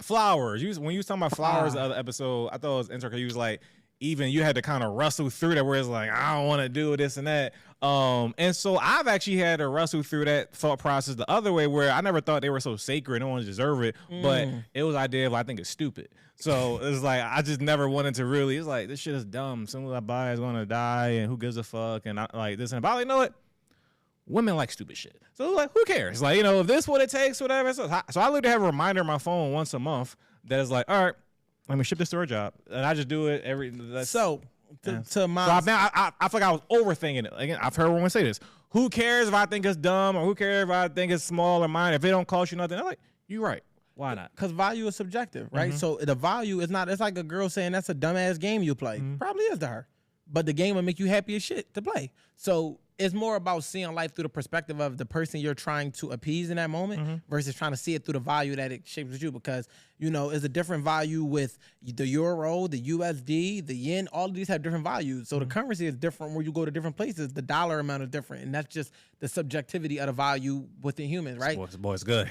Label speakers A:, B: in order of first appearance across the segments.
A: flowers. When you was talking about flowers the other episode, I thought it was interesting because you was like, even you had to kind of wrestle through that where it's like, I don't want to do this and that. And so I've actually had to wrestle through that thought process the other way where I never thought they were so sacred. No one deserve it. But it was the idea of I think it's stupid. So it's like, I just never wanted to really, it's like, this shit is dumb. Soon as I buy it, it's going to die and who gives a fuck? And I like this and about, you know what? Women like stupid shit. So like, who cares? Like, you know, if this what it takes, whatever. So I literally have a reminder on my phone once a month that is like, all right, let me ship this to her job, and I just do it every.
B: To my.
A: So now I feel like I was overthinking it. Again, I've heard everyone say this. Who cares if I think it's dumb, or who cares if I think it's small or mine? If it don't cost you nothing, I'm like, you're right. Why not?
B: Because value is subjective, right? So the value is not. It's like a girl saying that's a dumbass game you play. Probably is to her, but the game will make you happy as shit to play. So it's more about seeing life through the perspective of the person you're trying to appease in that moment versus trying to see it through the value that it shapes with you. Because, you know, it's a different value with the euro, the USD, the yen. All of these have different values. So the currency is different where you go to different places. The dollar amount is different. And that's just the subjectivity of the value within humans, right?
A: Boy's good.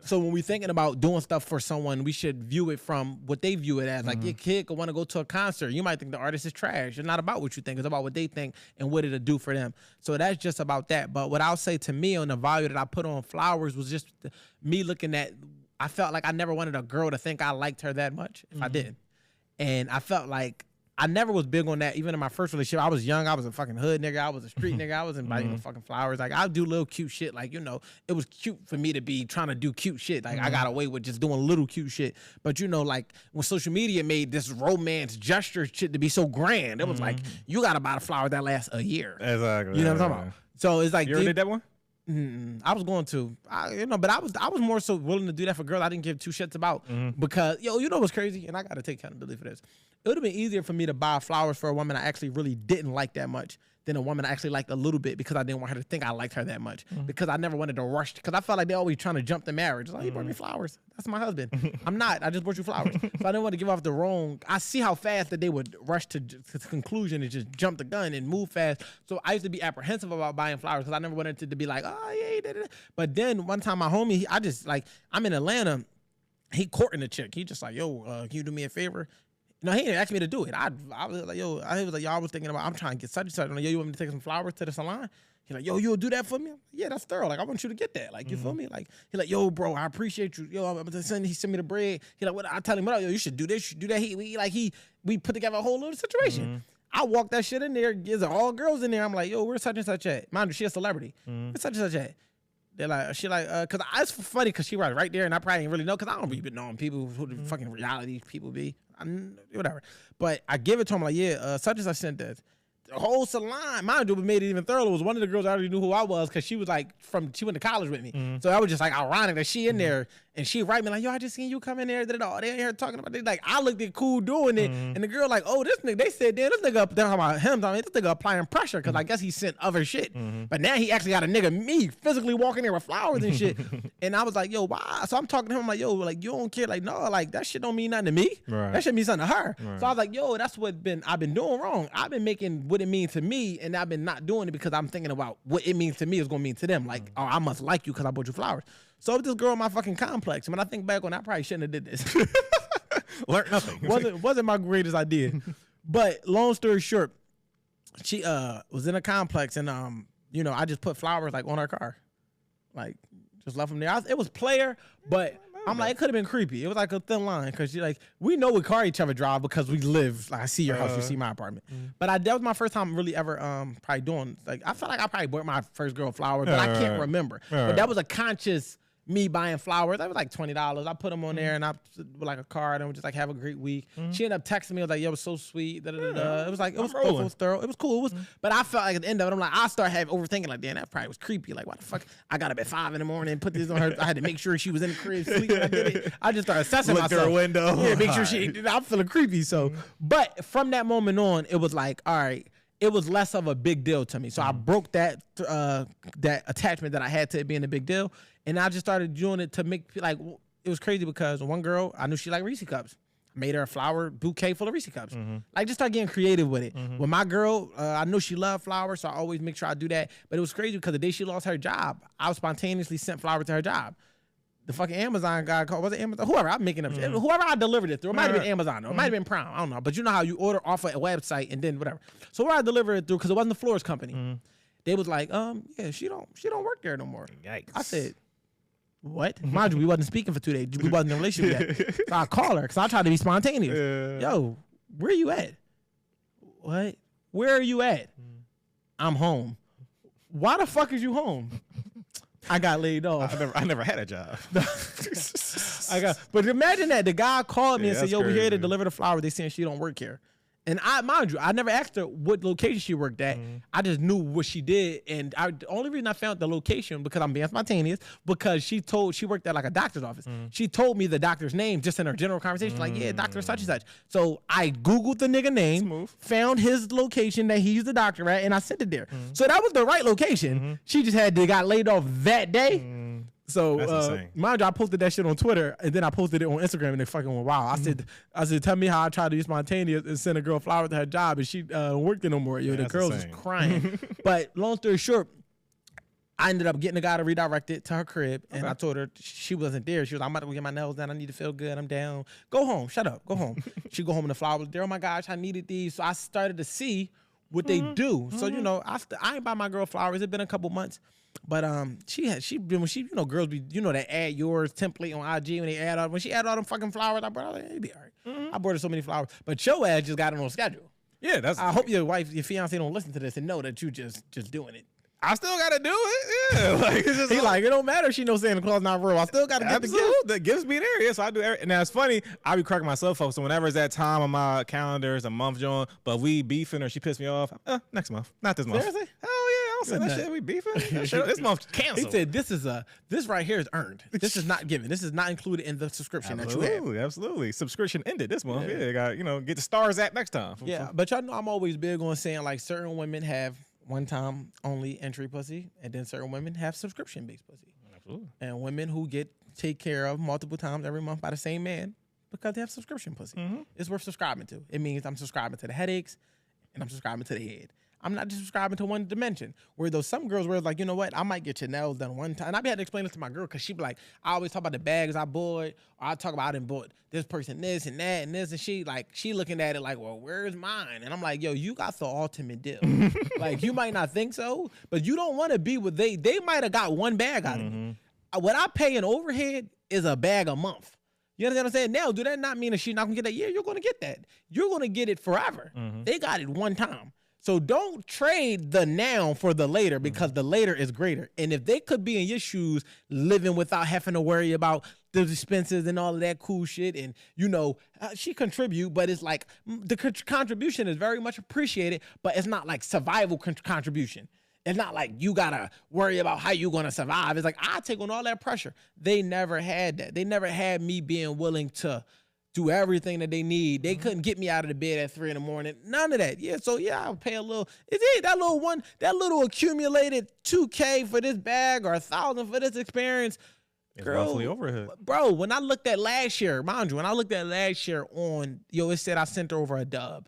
B: So when we're thinking about doing stuff for someone, we should view it from what they view it as. Like your kid could want to go to a concert. You might think the artist is trash. It's not about what you think. It's about what they think and what it'll do for them. So that's just about that. But what I'll say to me on the value that I put on flowers was just me looking at, I felt like I never wanted a girl to think I liked her that much if I did. And I felt like I never was big on that. Even in my first relationship, I was young. I was a fucking hood nigga. I was a street nigga. I wasn't buying no fucking flowers. Like, I do little cute shit. Like, you know, it was cute for me to be trying to do cute shit. Like, I got away with just doing little cute shit. But, you know, like, when social media made this romance gesture shit to be so grand, it was like, you got to buy the flower that lasts a year.
A: Exactly.
B: You know what I'm talking about? So it's like,
A: you ever did that one?
B: I was going to, but I was more so willing to do that for girls I didn't give two shits about because, you know what's crazy? And I got to take accountability for this. It would have been easier for me to buy flowers for a woman I actually really didn't like that much than a woman I actually liked a little bit because I didn't want her to think I liked her that much because I never wanted to rush because I felt like they're always trying to jump the marriage. Like, you brought me flowers. That's my husband. I'm not. I just brought you flowers. So I didn't want to give off the wrong. I see how fast that they would rush to conclusion and just jump the gun and move fast. So I used to be apprehensive about buying flowers because I never wanted it to be like, oh, yeah, he did it. But then one time my homie, I just like, I'm in Atlanta. He courting a chick. He just like, yo, can you do me a favor? No, he didn't ask me to do it. I was like, yo, I was thinking about, I'm trying to get such and such. I'm like, yo, you want me to take some flowers to the salon? He's like, yo, you'll do that for me? Yeah, that's thorough. Like, I want you to get that. Like, you feel me? Like, he's like, yo, bro, I appreciate you. Yo, he sent me the bread. He's like, what? I tell him, what up? Yo, you should do this, you should do that. We put together a whole little situation. I walked that shit in there. There's all girls in there. I'm like, yo, where's such and such at? Mind you, she a celebrity. Where's such and such at? They're like, cause it's funny cause she was right there and I probably didn't really know cause I don't be knowing people who the fucking reality people be. Whatever. But I give it to him like, yeah, such and such sent this. The whole salon, mind you, what made it even thorough was one of the girls I already knew who I was because she was like she went to college with me. So I was just like ironic that she in there and she write me like, yo, I just seen you come in there. They in here talking about it. Like, I looked at cool doing it. And the girl like, oh, this nigga, they said, damn, this nigga up there talking about him. I mean, this nigga applying pressure because I guess he sent other shit. But now he actually got a nigga, me, physically walking there with flowers and shit. And I was like, yo, why? So I'm talking to him like, yo, like, you don't care? Like, no, like, that shit don't mean nothing to me.
A: Right.
B: That shit mean something to her. Right. So I was like, yo, that's what I've been doing wrong. I've been making what it means to me, and I've been not doing it because I'm thinking about what it means to me is going to mean to them. Like, oh, I must like you because I bought you flowers. So this girl in my fucking complex. When I think back on that, I probably shouldn't have did this.
A: Learned nothing.
B: Wasn't my greatest idea. But long story short, she was in a complex and you know, I just put flowers like on her car. Like, just left them there. It was player, but I'm like, it could have been creepy. It was like a thin line because she like, we know what car each other drive because we live. Like, I see your house, you see my apartment. But that was my first time really ever probably doing. Like, I felt like I probably bought my first girl flowers, but I can't remember. But that was a conscious me buying flowers. That was like $20. I put them on there and I put like a card and we just like have a great week. She ended up texting me. I was like, yo, it was so sweet. It was like, it was thorough. It was cool. It was, but I felt like at the end of it, I'm like, I started overthinking like, damn, that probably was creepy. Like, what the fuck? I got up at 5 a.m, put this on her. I had to make sure she was in the crib sleeping. I did it. I just started assessing myself.
A: Looked through a window.
B: Yeah, make sure I'm feeling creepy. So, but from that moment on, it was like, all right, it was less of a big deal to me. So I broke that attachment that I had to it being a big deal. And I just started doing it to make, like, it was crazy because one girl, I knew she liked Reese cups. I made her a flower bouquet full of Reese cups. Like, just start getting creative with it. With my girl, I knew she loved flowers, so I always make sure I do that. But it was crazy because the day she lost her job, I spontaneously sent flowers to her job. the fucking Amazon guy called, was it Amazon? Whoever, I'm making up shit. Whoever I delivered it through. It might have been Amazon, though. It might have been Prime. I don't know. But you know how you order off of a website and then whatever. So where I delivered it through, because it wasn't the Floors company. They was like, yeah, she don't work there no more.
A: Yikes.
B: I said, what? Mind you, we wasn't speaking for 2 days. We wasn't in a relationship yet. So I call her because I tried to be spontaneous. Yo, where you at? What? Where are you at? I'm home. Why the fuck is you home? I got laid off.
A: I never had a job.
B: But imagine that the guy called me and said, "Yo, we're here to
A: crazy.
B: deliver the flowers. They saying she don't work here." And mind you, I never asked her what location she worked at. I just knew what she did, and the only reason I found the location because I'm being spontaneous because she worked at like a doctor's office. She told me the doctor's name just in her general conversation, like, yeah, doctor such and such. So I Googled the nigga name, found his location that he's the doctor at, and I sent it there. So that was the right location. She just got laid off that day. So mind you, I posted that shit on Twitter and then I posted it on Instagram and they fucking went wild. I said, tell me how I tried to be spontaneous and send a girl flowers to her job and she worked there no more. Yo, the girl was crying. But long story short, I ended up getting a guy to redirect it to her crib and I told her she wasn't there. She was like, I'm about to go get my nails done. I need to feel good. I'm down. Go home. Shut up. Go home. She go home and the flowers was there. Oh my gosh, I needed these. So I started to see what they do. So, you know, I ain't buy my girl flowers. It's been a couple months. But when she girls be that add yours template on IG when they when she add all them fucking flowers, I brought it be all right. I bought her so many flowers. But your ass just got it on schedule.
A: Yeah,
B: I hope your fiance don't listen to this and know that you just doing it.
A: I still gotta do it. Yeah, like it's just
B: he like it don't matter if she knows Santa Claus not real. I still gotta get the gift.
A: The gifts be there. Yeah, so I do everything. Now it's funny. I be cracking myself up. So whenever it's that time on my calendar, it's a month joint. But we beefing or she pissed me off. Next month, not this month.
B: Seriously?
A: Hell yeah, I don't say that shit. We beefing. This month canceled.
B: He said this right here is earned. This is not given. This is not included in the subscription that you have.
A: Absolutely. Subscription ended this month. Yeah, got get the stars app next time.
B: Yeah, but y'all know I'm always big on saying like certain women have one time only entry pussy, and then certain women have subscription based pussy.
A: Absolutely.
B: And women who get take care of multiple times every month by the same man because they have subscription pussy. It's worth subscribing to. It means I'm subscribing to the headaches and I'm subscribing to the head. I'm not just subscribing to one dimension. Where those some girls were like, you know what, I might get your nails done one time. And I be had to explain this to my girl because she be like, I always talk about the bags I bought, or I talk about I done bought this person this and that and this, and she looking at it like, well, where's mine? And I'm like, yo, you got the ultimate deal. Like you might not think so, but you don't want to be with they might have got one bag out of me. What I pay in overhead is a bag a month. You understand what I'm saying? Now, do that not mean that she's not gonna get that? Yeah, you're gonna get that. You're gonna get it forever. They got it one time. So don't trade the now for the later because the later is greater. And if they could be in your shoes living without having to worry about the expenses and all of that cool shit, and she contribute, but it's like the contribution is very much appreciated, but it's not like survival contribution. It's not like you gotta worry about how you gonna survive. It's like I take on all that pressure. They never had that. They never had me being willing to do everything that they need. They couldn't get me out of the bed at 3 a.m. None of that. Yeah, so yeah, I'll pay a little. That little accumulated $2K for this bag or $1,000 for this experience.
A: It's roughly overhead.
B: Bro, when I looked at last year, mind you, it said I sent her over a dub.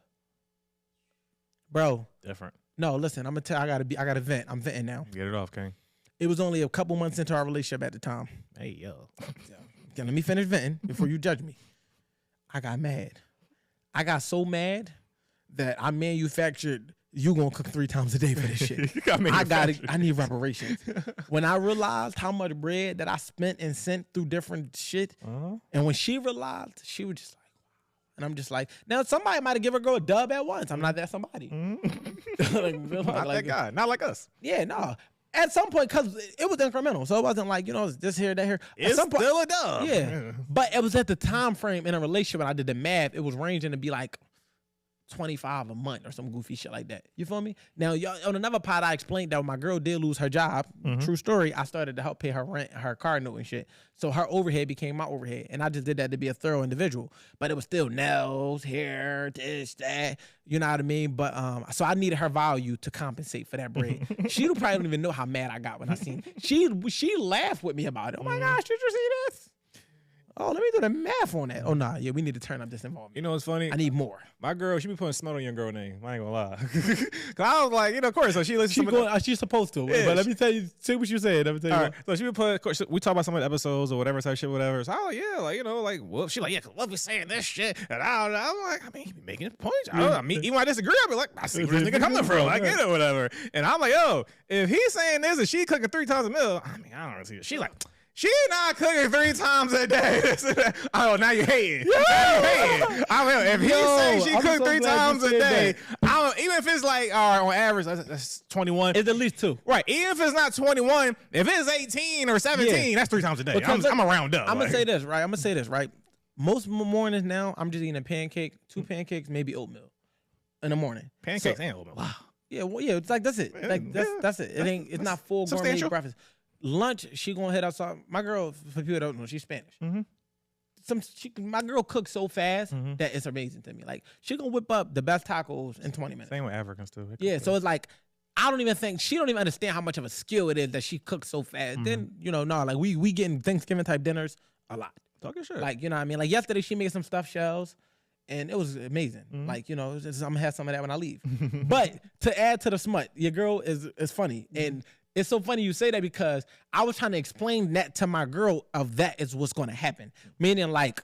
B: Bro.
A: Different.
B: No, listen, I'm gonna tell you, I gotta vent. I'm venting now.
A: Get it off, King.
B: It was only a couple months into our relationship at the time.
A: Hey, yo.
B: Okay, let me finish venting before you judge me. I got mad. I got so mad that I manufactured you gonna cook 3 times a day for this shit. I need reparations. When I realized how much bread that I spent and sent through different shit, and when she realized, she was just like, wow. And I'm just like, now somebody might have given her girl a dub at once. I'm not that somebody.
A: Not that guy. Not like us.
B: Yeah, no. At some point, because it was incremental. So it wasn't like, this here, that here.
A: It's still a dub.
B: Yeah. But it was at the time frame in a relationship when I did the math, it was ranging to be like 25 a month or some goofy shit like that. You feel me? Now, on another pod, I explained that when my girl did lose her job, true story, I started to help pay her rent, her car note and shit. So her overhead became my overhead. And I just did that to be a thorough individual. But it was still nails, hair, this, that. You know what I mean? But so I needed her value to compensate for that bread. She probably don't even know how mad I got when I seen it. She laughed with me about it. Oh my gosh, did you see this? Oh, let me do the math on that. Oh, nah, yeah, we need to turn up this involvement.
A: You know what's funny?
B: I need more.
A: My girl, she be putting smut on your girl name. I ain't gonna lie. Cause I was like, of course. So she listens to
B: She's supposed to.
A: Yeah,
B: but let me tell you, see what you said. Let me tell you.
A: All right. So she would put, we talk about some of the episodes or whatever type shit, whatever. So I was like, yeah, like, Wolf. She like, yeah, cause Wolf is saying this shit. And I'm like, I mean, he be making points. I mean, even when I disagree, I'll be like, I see where this nigga coming from. I get it, whatever. And I'm like, yo, if he's saying this and she cooking 3 times a meal, I mean, I don't see it. She like, she not cooking 3 times a day. Oh, now you're hating. Yo! Now you're hating. I mean, if he's saying she cooked 3 times a day, even if it's like, all right, on average, that's 21.
B: It's at least 2.
A: Right. Even if it's not 21, if it's 18 or 17, that's 3 times a day. I'm going to round up.
B: I'm going to say this, right? Most mornings now, I'm just eating a pancake, 2 pancakes, maybe oatmeal in the morning.
A: Pancakes and oatmeal. Wow.
B: Yeah, well, yeah, it's like, that's it. Like, that's it. It's not full gourmet breakfast. Lunch, she gonna head outside. My girl, for people that don't know, she's Spanish. My girl cooks so fast that it's amazing to me. Like, she gonna whip up the best tacos in 20 minutes.
A: Same with Africans too.
B: Yeah, so it's like, I don't even think, she don't even understand how much of a skill it is that she cooks so fast. Then, like we getting Thanksgiving type dinners a lot.
A: Talking shit.
B: Like, you know what I mean? Like, yesterday she made some stuffed shells and it was amazing. Like, I'm gonna have some of that when I leave. But to add to the smut, your girl is funny. And it's so funny you say that because I was trying to explain that to my girl of that is what's going to happen. Meaning, like,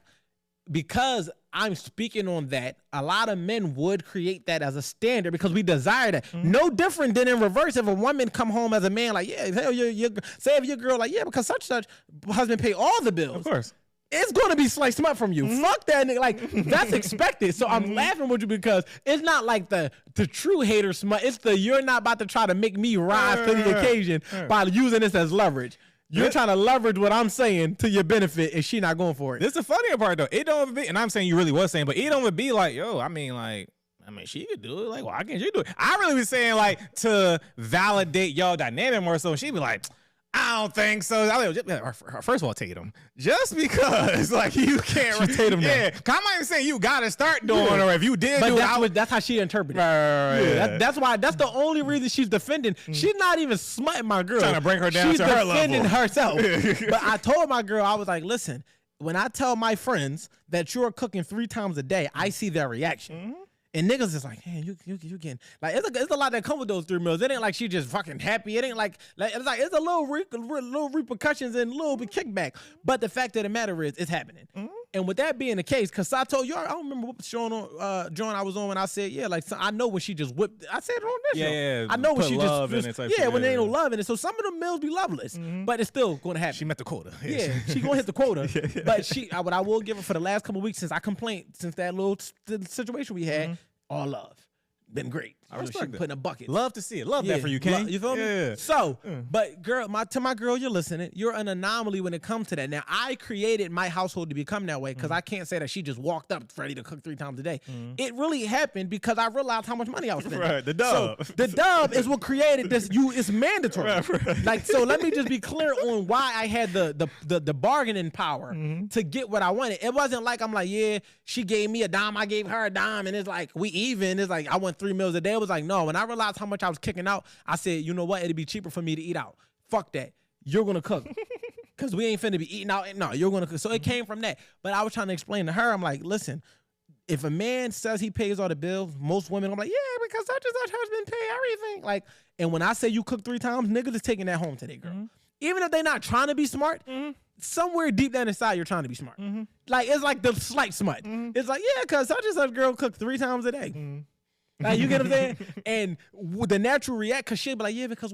B: because I'm speaking on that, a lot of men would create that as a standard because we desire that. No different than in reverse. If a woman come home as a man, like, yeah, hell, say if your girl, like, yeah, because such husband pay all the bills.
A: Of course.
B: It's going to be sliced smut from you. Fuck that nigga. Like, that's expected. So I'm laughing with you because it's not like the true hater smut. It's the you're not about to try to make me rise to the occasion by using this as leverage. You're trying to leverage what I'm saying to your benefit and she not going for it.
A: This is the funnier part, though. It don't be, and I'm saying you really was saying, but it don't be like, yo, I mean, she could do it. Like, why can't you do it? I really was saying, like, to validate y'all dynamic more so. She'd be like, I don't think so. First of all, Tatum, just because like you can't
B: Tatum.
A: Yeah, I'm not even saying you gotta start doing, or if you did,
B: but that's how she interpreted it.
A: Right.
B: That's why. That's the only reason she's defending. She's not even smutting my girl.
A: Trying to bring her down to her level.
B: She's defending herself. But I told my girl, I was like, listen, when I tell my friends that you're cooking 3 times a day, I see their reaction. And niggas is like, man, you getting like it's a lot that come with those 3 meals. It ain't like she just fucking happy. It ain't like it's a little repercussions and a little bit kickback. But the fact of the matter is, it's happening. And with that being the case, because I told you, I don't remember what show I was on when I said, yeah, like so I know when she just whipped. I said it on this show.
A: Yeah,
B: I know when she
A: love
B: just
A: when
B: there ain't no love in it. So some of the meals be loveless, but it's still going to happen.
A: She met the quota.
B: Yeah, she gonna hit the quota. But what I will give her for the last couple of weeks since I complained, since that little situation we had, all love. Been great.
A: I respect
B: she put in a bucket.
A: Love to see it. Love that for you, King.
B: You feel me? So, but girl, to my girl, you're listening. You're an anomaly when it comes to that. Now, I created my household to become that way because I can't say that she just walked up ready to cook 3 times a day. It really happened because I realized how much money I was spending.
A: Right, the dub.
B: So, the dub is what created this. It's mandatory. Right. Like, so let me just be clear on why I had the bargaining power to get what I wanted. It wasn't like I'm like, yeah, she gave me a dime, I gave her a dime, and it's like we even. It's like I want 3 meals a day. It was like, no. When I realized how much I was kicking out, I said, you know what? It'd be cheaper for me to eat out. Fuck that. You're going to cook. Because we ain't finna be eating out. No, you're going to cook. So it came from that. But I was trying to explain to her, I'm like, listen, if a man says he pays all the bills, most women, I'm like, yeah, because such and such husband pay everything. Like, and when I say you cook 3 times, niggas is taking that home today, girl. Even if they not trying to be smart, somewhere deep down inside, you're trying to be smart. Like, it's like the slight smut. It's like, yeah, because such and such girl cooked 3 times a day. Like, you get what I'm saying? And the natural react, because she'll be like, yeah, because women